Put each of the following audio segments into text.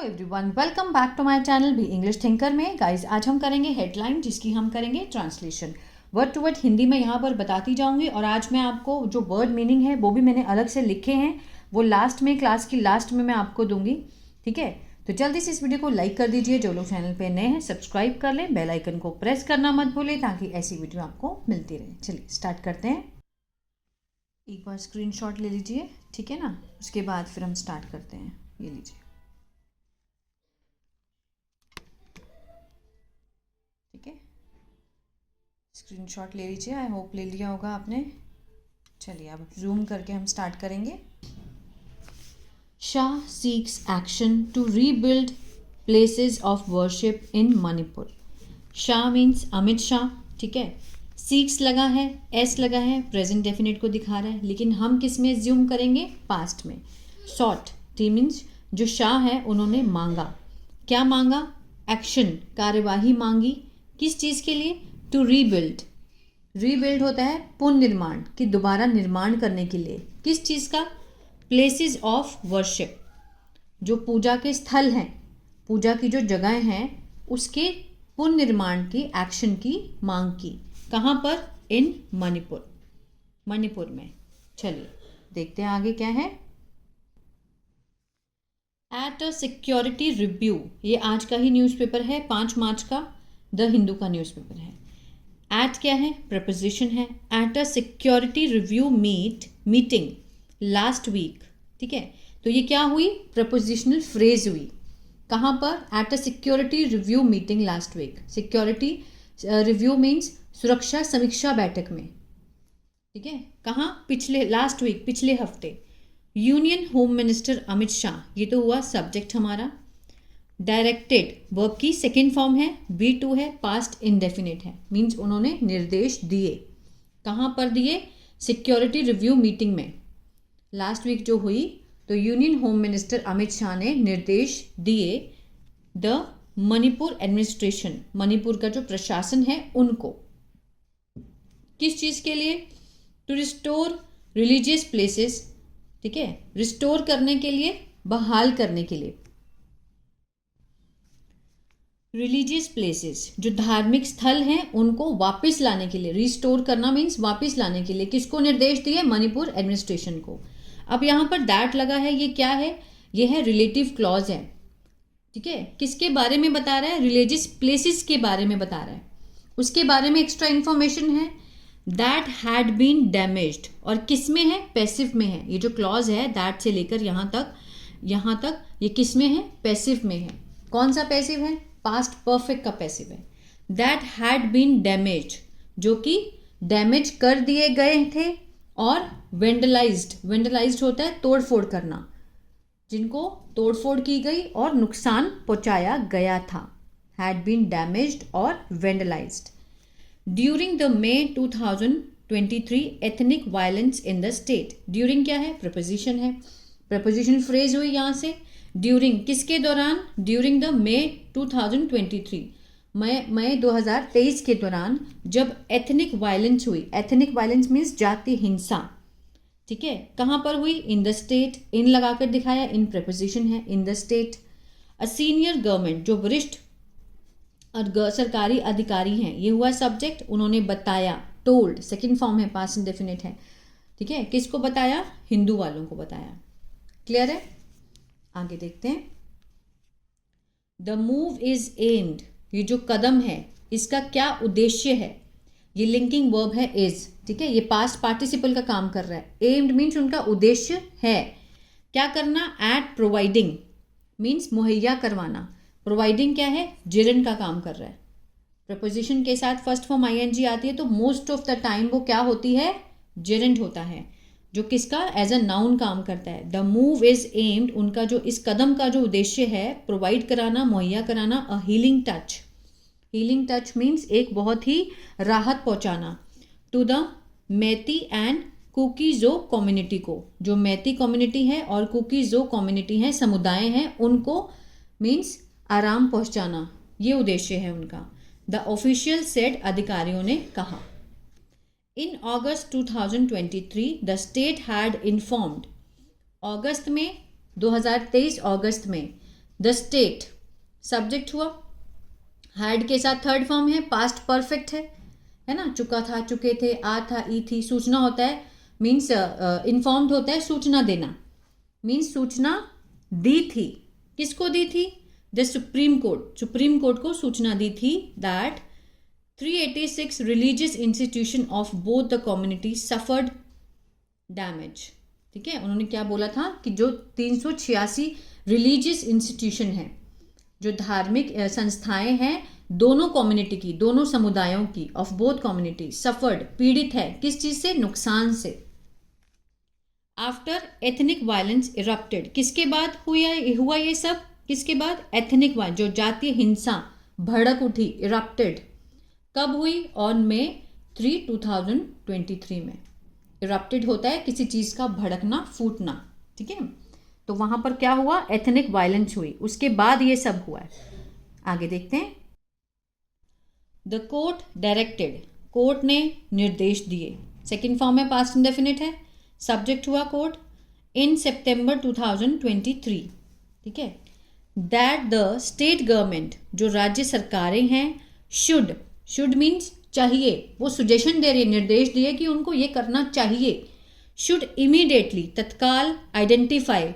Everyone, welcome back to my channel be English thinker में। Guys, आज हम करेंगे हेडलाइन, जिसकी हम करेंगे translation. Word to word Hindi में यहाँ पर बताती जाऊंगी, और आज मैं आपको जो वर्ड मीनिंग है वो भी मैंने अलग से लिखे हैं, वो लास्ट में, क्लास की लास्ट में मैं आपको दूंगी। ठीक है, तो जल्दी से इस वीडियो को लाइक कर दीजिए। जो लोग चैनल पे नए हैं सब्सक्राइब कर लें, बेल आइकन को प्रेस करना मत भूलें ताकि ऐसी वीडियो आपको मिलती रहे। चलिए स्टार्ट करते हैं। एक बार स्क्रीनशॉट ले लीजिए, ठीक है ना, उसके बाद फिर हम स्टार्ट करते हैं। ये लीजिए, ठीक है, स्क्रीनशॉट ले लीजिए। आई होप ले लिया होगा आपने। चलिए अब जूम करके हम स्टार्ट करेंगे। Shah seeks action to rebuild places of worship in Manipur. Shah means Amit Shah, ठीक है। सीक्स लगा है, एस लगा है, प्रेजेंट डेफिनेट को दिखा रहा है, लेकिन हम किस में ज्यूम करेंगे? पास्ट में। सॉट टी मीन्स जो शाह है उन्होंने मांगा। क्या मांगा? एक्शन, कार्यवाही मांगी। किस चीज़ के लिए? To rebuild. रीबिल्ड होता है पुनर्निर्माण, कि दोबारा निर्माण करने के लिए। किस चीज़ का? प्लेसेस ऑफ वर्शिप, जो पूजा के स्थल हैं, पूजा की जो जगह हैं, उसके पुनर्निर्माण की, एक्शन की मांग की। कहाँ पर? इन मणिपुर, मणिपुर में। चलिए देखते हैं आगे क्या है। एट अ सिक्योरिटी रिव्यू, ये आज का ही न्यूज़पेपर है, 5 मार्च का, द हिंदू का न्यूज़पेपर है। एट क्या है? प्रपोजिशन है। At a security review meeting last week, ठीक है। तो ये क्या हुई? प्रपोजिशनल फ्रेज हुई। कहाँ पर? At a security review meeting last week. Security review means सुरक्षा समीक्षा बैठक में, ठीक है। कहाँ? पिछले, लास्ट वीक, पिछले हफ्ते। Union home minister Amit Shah, ये तो हुआ सब्जेक्ट हमारा। डायरेक्टेड वर्ब की सेकेंड फॉर्म है, V2 है, पास्ट इंडेफिनिट है, मीन्स उन्होंने निर्देश दिए। कहाँ पर दिए? सिक्योरिटी रिव्यू मीटिंग में लास्ट वीक जो हुई, तो union home minister Amit Shah ने निर्देश दिए द मणिपुर एडमिनिस्ट्रेशन, मणिपुर का जो प्रशासन है उनको। किस चीज़ के लिए? टू रिस्टोर रिलीजियस प्लेसेस, ठीक है, रिस्टोर करने के लिए, बहाल करने के लिए। रिलीजियस प्लेसेस, जो धार्मिक स्थल हैं, उनको वापस लाने के लिए। रिस्टोर करना मीन्स वापस लाने के लिए। किसको निर्देश दिए? मणिपुर एडमिनिस्ट्रेशन को। अब यहाँ पर दैट लगा है, ये क्या है? ये है रिलेटिव क्लॉज है, ठीक है। किसके बारे में बता रहा है? रिलीजियस प्लेसेस के बारे में बता रहा है। उसके बारे में एक्स्ट्रा इन्फॉर्मेशन है। दैट हैड बीन डैमेज्ड, और किस में है? पैसिव में है। ये जो क्लॉज है दैट से लेकर यहाँ तक ये किस में है? पैसिव में है। कौन सा पैसिव है? पास्ट परफेक्ट का पैसिव है। दैट हैड बीन डैमेज्ड, जो कि डैमेज कर दिए गए थे, और वेंडलाइज्ड, वेंडलाइज्ड होता है तोड़फोड़ करना, जिनको तोड़फोड़ की गई और नुकसान पहुंचाया गया था। हैड बीन डैमेज्ड और vandalised during the May 2023 ethnic violence in the state. During क्या है? प्रपोजिशन है, प्रपोजिशन फ्रेज हुई यहाँ से। ड्यूरिंग किसके दौरान? ड्यूरिंग द May 2023, मई 2023 के दौरान, जब एथनिक वायलेंस हुई। एथनिक वायलेंस मीन्स जाति हिंसा, ठीक है। कहाँ पर हुई? इन द स्टेट। इन लगाकर दिखाया, इन प्रपोजिशन है, इन the state. A senior government, जो वरिष्ठ और सरकारी अधिकारी हैं, ये हुआ सब्जेक्ट। उन्होंने बताया, टोल्ड सेकेंड फॉर्म है, पास्ट इंडेफिनिट है, ठीक है। किसको बताया? हिंदू वालों को बताया। क्लियर है? आगे देखते हैं। द मूव इज एम्ड, ये जो कदम है इसका क्या उद्देश्य है? ये लिंकिंग वर्ब है इज, ठीक है। ये पास्ट पार्टिसिपल का काम कर रहा है। एम्ड मीन्स उनका उद्देश्य है। क्या करना? एट प्रोवाइडिंग मीन्स मुहैया करवाना। प्रोवाइडिंग क्या है? जिरन का काम कर रहा है। प्रपोजिशन के साथ फर्स्ट फॉर्म ING आती है, तो मोस्ट ऑफ द टाइम वो क्या होती है? जेरेंट होता है, जो किसका? एज अ नाउन काम करता है। द मूव इज एम्ड, उनका जो इस कदम का जो उद्देश्य है, प्रोवाइड कराना, मुहैया कराना। A healing touch, healing touch means एक बहुत ही राहत पहुंचाना। To the Meitei and Kuki Zo community को, जो मैती कम्युनिटी है और कुकीजो कम्युनिटी है, समुदाय हैं, उनको मीन्स आराम पहुंचाना, ये उद्देश्य है उनका। द ऑफिशियल सेड, अधिकारियों ने कहा। इन अगस्त 2023 द स्टेट हैड इन्फॉर्म्ड, अगस्त में 2023 अगस्त में द स्टेट सब्जेक्ट हुआ, हैड के साथ थर्ड फॉर्म है, पास्ट परफेक्ट है ना, चुका था, चुके थे, आ था, ई थी, सूचना होता है मीन्स इन्फॉर्म्ड होता है, सूचना देना मीन्स सूचना दी थी, किसको दी थी, the supreme court, supreme court को सूचना दी थी that 386 religious institution of both the community suffered damage. ठीक है, उन्होंने क्या बोला था कि जो 386 रिलीजियस इंस्टीट्यूशन है, जो धार्मिक संस्थाएं हैं दोनों कम्युनिटी की, दोनों समुदायों की, ऑफ बोथ कम्युनिटी सफर्ड पीड़ित है, किस चीज से, नुकसान से। आफ्टर एथनिक वायलेंस इरप्टेड, किसके बाद हुआ ये सब, किसके बाद, एथनिक वायलेंस, जो जातीय हिंसा भड़क उठी, इरप्टेड, कब हुई, ऑन May 3, 2023 में। इरप्टेड होता है किसी चीज का भड़कना, फूटना। ठीक है, तो वहां पर क्या हुआ, एथनिक वायलेंस हुई, उसके बाद ये सब हुआ है। आगे देखते हैं। द कोर्ट डायरेक्टेड, कोर्ट ने निर्देश दिए, सेकेंड फॉर्म में पास्ट इंडेफिनिट है, सब्जेक्ट हुआ कोर्ट, इन सितंबर 2023। ठीक है, दैट द स्टेट गवर्नमेंट, जो राज्य सरकारें हैं, शुड मीन्स चाहिए, वो सुजेशन दे रही है, निर्देश दिए कि उनको ये करना चाहिए, शुड इमीडिएटली तत्काल, आइडेंटिफाई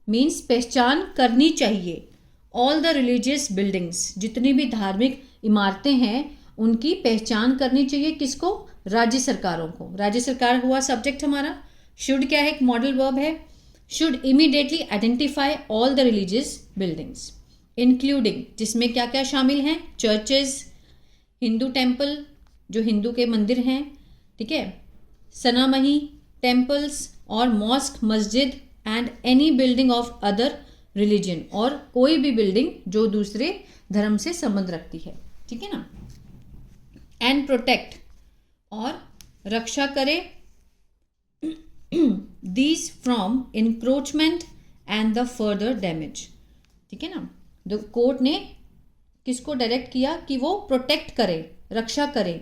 मीन्स पहचान करनी चाहिए, ऑल द रिलीजियस बिल्डिंग्स, जितनी भी धार्मिक इमारतें हैं उनकी पहचान करनी चाहिए, किसको, राज्य सरकारों को। राज्य सरकार हुआ सब्जेक्ट हमारा, शुड क्या है, एक मॉडल वर्ब है, should immediately identify all the religious buildings including, जिसमें क्या क्या शामिल हैं, चर्चेज, हिंदू टेम्पल, जो हिंदू के मंदिर हैं, ठीक है, सनामही टेम्पल्स और मॉस्क, मस्जिद, and any building of other religion, और कोई भी बिल्डिंग जो दूसरे धर्म से संबंध रखती है। ठीक है ना, एंड प्रोटेक्ट, और रक्षा करे, these from encroachment and the further damage. ठीक है ना, द कोर्ट ने किसको डायरेक्ट किया कि वो प्रोटेक्ट करे, रक्षा करे,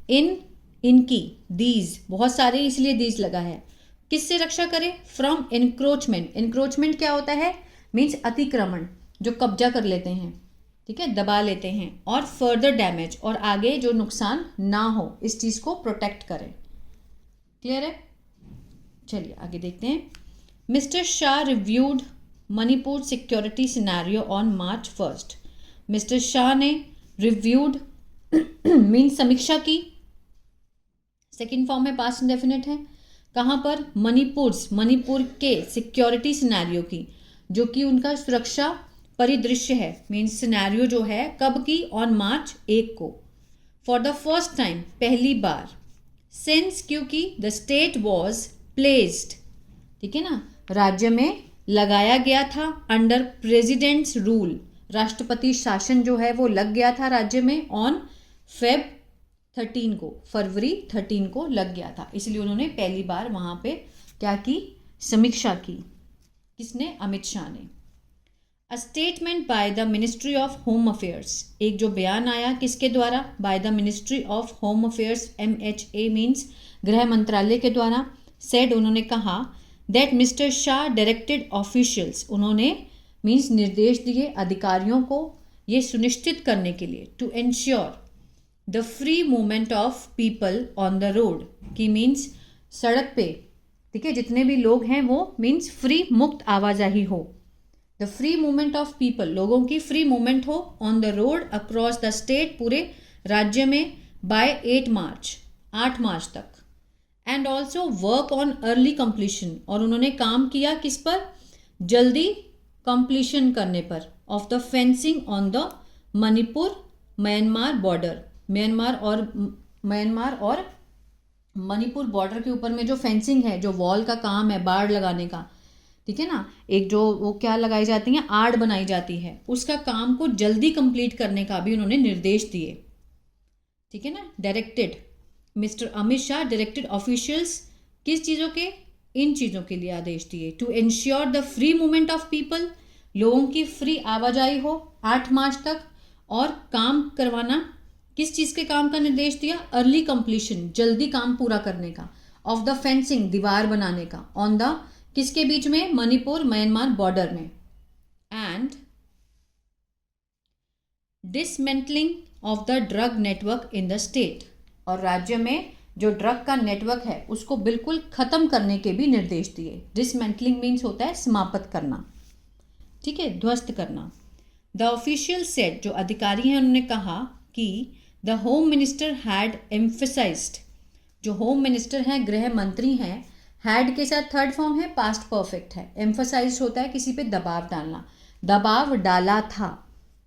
इनकी, दीज बहुत सारे इसलिए दीज लगा है, किससे रक्षा करे, फ्रॉम इंक्रोचमेंट, इंक्रोचमेंट क्या होता है, मीन्स अतिक्रमण, जो कब्जा कर लेते हैं, ठीक है, दबा लेते हैं, और फर्दर डैमेज, और आगे जो नुकसान ना हो, इस चीज को प्रोटेक्ट करें। क्लियर है, चलिए आगे देखते हैं। Mister Shah reviewed Manipur security scenario on March 1। Mister Shah ने रिव्यूड मीन्स समीक्षा की, सेकेंड फॉर्म में पास्ट इंडेफिनिट है, कहाँ पर, मणिपुर के सिक्योरिटी सिनेरियो की, जो कि उनका सुरक्षा परिदृश्य है, मीन्स सिनेरियो जो है, कब की, ऑन March 1 को, फॉर द फर्स्ट टाइम, पहली बार, सिंस, क्योंकि द स्टेट वॉज प्लेस्ड, ठीक है ना, राज्य में लगाया गया था, अंडर प्रेसिडेंट्स रूल, राष्ट्रपति शासन जो है वो लग गया था राज्य में, ऑन Feb 13 को, फरवरी 13 को लग गया था, इसलिए उन्होंने पहली बार वहां पे क्या की, समीक्षा की, किसने, अमित शाह ने। A statement by the ministry of home affairs, एक जो बयान आया किसके द्वारा, by the ministry of home affairs, MHA means गृह मंत्रालय के द्वारा, सेड, उन्होंने कहा, that mister Shah directed officials, उन्होंने मीन्स निर्देश दिए अधिकारियों को ये सुनिश्चित करने के लिए, to ensure the free movement of people on the road, की मीन्स सड़क पे, ठीक है, जितने भी लोग हैं वो मीन्स फ्री, मुक्त आवाजाही हो, the free movement of people, लोगों की फ्री मूवमेंट हो, on the road, across the state, पूरे राज्य में, बाय 8 मार्च तक, and also work on early completion, और उन्होंने काम किया किस पर, जल्दी कंप्लीशन करने पर, of the fencing on the Manipur Myanmar border, Myanmar और मणिपुर बॉर्डर के ऊपर में जो फेंसिंग है, जो वॉल का काम है, बाड़ लगाने का, ठीक है ना, एक जो वो क्या लगाई जाती है, आड़ बनाई जाती है, उसका काम को जल्दी कंप्लीट करने का भी उन्होंने निर्देश दिए। ठीक है ना, directed, mister Amit Shah directed officials, किस चीज़ों के, इन चीज़ों के लिए आदेश दिए, to ensure the free movement of people, लोगों की फ्री आवाजाही हो 8 मार्च तक, और काम करवाना, किस चीज़ के काम का निर्देश दिया, अर्ली कंप्लीशन, जल्दी काम पूरा करने का, ऑफ द फेंसिंग, दीवार बनाने का, ऑन द, किसके बीच में, मणिपुर म्यांमार बॉर्डर में, and dismantling of the drug network in the state, और राज्य में जो ड्रग का नेटवर्क है उसको बिल्कुल ख़त्म करने के भी निर्देश दिए। डिसमेंटलिंग मीन्स होता है समाप्त करना, ठीक है, ध्वस्त करना। द ऑफिशियल सेट, जो अधिकारी हैं उन्होंने कहा कि the home minister had emphasised, जो होम मिनिस्टर हैं, गृह मंत्री हैं, हैड के साथ थर्ड फॉर्म है, पास्ट परफेक्ट है। एम्फेसाइज होता है किसी पे दबाव डालना, दबाव डाला था,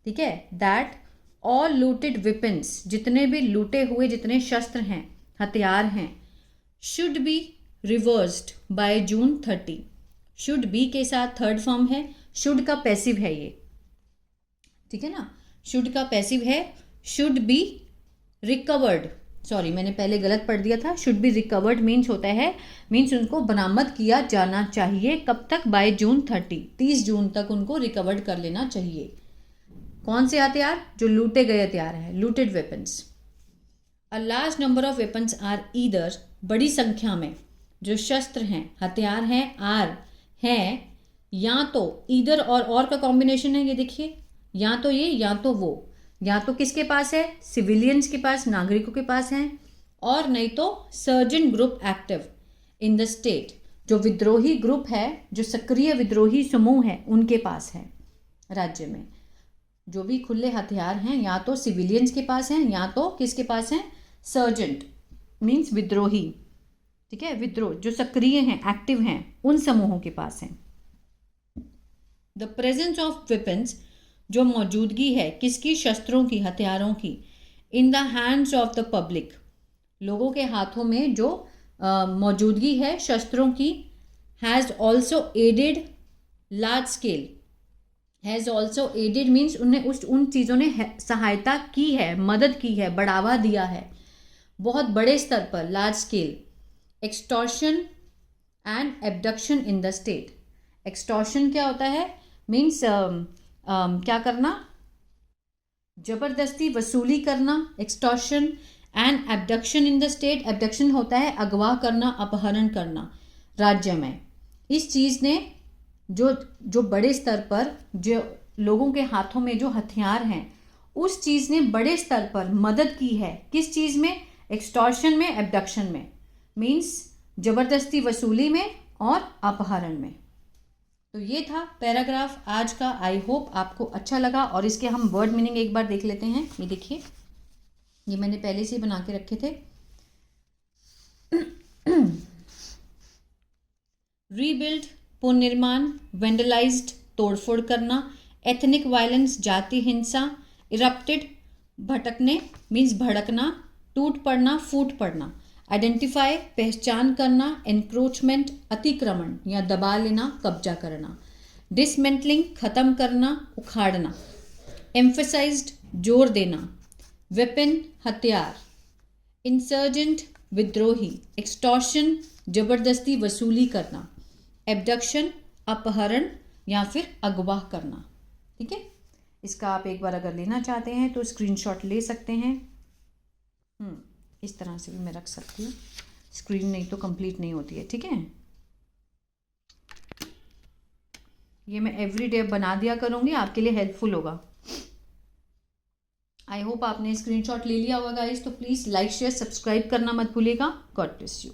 ठीक है। दैट ऑल लूटेड वेपन्स, जितने भी लूटे हुए जितने शस्त्र हैं, हथियार हैं, should be reversed by June 30। Should be के साथ थर्ड फॉर्म है, शुड का पैसिव है ये, ठीक है ना, शुड का पैसिव है। शुड बी रिकवर्ड, सॉरी मैंने पहले गलत पढ़ दिया था। शुड बी रिकवर्ड मीन्स होता है, मीन्स उनको बरामद किया जाना चाहिए। कब तक? बाय जून 30 जून तक उनको रिकवर्ड कर लेना चाहिए। कौन से हथियार? जो लूटे गए हथियार हैं, looted weapons. A large number of weapons are either, बड़ी संख्या में जो शस्त्र हैं, हथियार हैं, आर हैं, या तो ईदर और का कॉम्बिनेशन है, ये देखिए, या तो ये या तो वो, या तो किसके पास है? सिविलियंस के पास, नागरिकों के पास हैं, और नहीं तो sergeant group active in the state, जो विद्रोही ग्रुप है, जो सक्रिय विद्रोही समूह है, उनके पास है राज्य में। जो भी खुले हथियार हैं या तो सिविलियंस के पास हैं या तो किसके पास हैं? सर्जेंट मीन्स विद्रोही, ठीक है, विद्रोह जो सक्रिय हैं, एक्टिव हैं, उन समूहों के पास हैं। द प्रेजेंस ऑफ वेपन्स, जो मौजूदगी है किसकी? शस्त्रों की, हथियारों की। In the hands of the public, लोगों के हाथों में जो मौजूदगी है शस्त्रों की। Has also added large scale, has also added means उन्हें उन चीज़ों ने सहायता की है, मदद की है, बढ़ावा दिया है बहुत बड़े स्तर पर, large scale. Extortion and abduction in the state. Extortion क्या होता है? मीन्स क्या करना? जबरदस्ती वसूली करना, extortion. And abduction in the state, abduction होता है अगवा करना, अपहरण करना राज्य में। इस चीज़ ने जो बड़े स्तर पर जो लोगों के हाथों में जो हथियार हैं, उस चीज़ ने बड़े स्तर पर मदद की है। किस चीज़ में? एक्सटॉर्शन में, एब्डक्शन में, मीन्स जबरदस्ती वसूली में और अपहरण में। तो ये था पैराग्राफ आज का। आई होप आपको अच्छा लगा, और इसके हम वर्ड मीनिंग एक बार देख लेते हैं। ये देखिए, ये मैंने पहले से बना के रखे थे। रीबिल्ड, पुनर्निर्माण। वेंडलाइज्ड, तोड़फोड़ करना। एथनिक वायलेंस, जाति हिंसा। इरप्टेड, भटकने मीन्स भड़कना, टूट पड़ना, फूट पड़ना। आइडेंटिफाई, पहचान करना। एनक्रोचमेंट, अतिक्रमण या दबा लेना, कब्जा करना। डिसमेंटलिंग, खत्म करना, उखाड़ना। एम्फेसाइज्ड, जोर देना। वेपन, हथियार। इंसर्जेंट, विद्रोही। एक्सटॉर्शन, जबरदस्ती वसूली करना। एब्डक्शन, अपहरण या फिर अगवा करना। ठीक है, इसका आप एक बार अगर लेना चाहते हैं तो स्क्रीनशॉट ले सकते हैं। इस तरह से भी मैं रख सकती हूँ, स्क्रीन नहीं तो कंप्लीट नहीं होती है। ठीक है, ये मैं एवरीडे बना दिया करूँगी, आपके लिए हेल्पफुल होगा। आई होप आपने स्क्रीनशॉट ले लिया होगा गाइस। तो प्लीज़ लाइक शेयर सब्सक्राइब करना मत भूलिएगा। God bless you.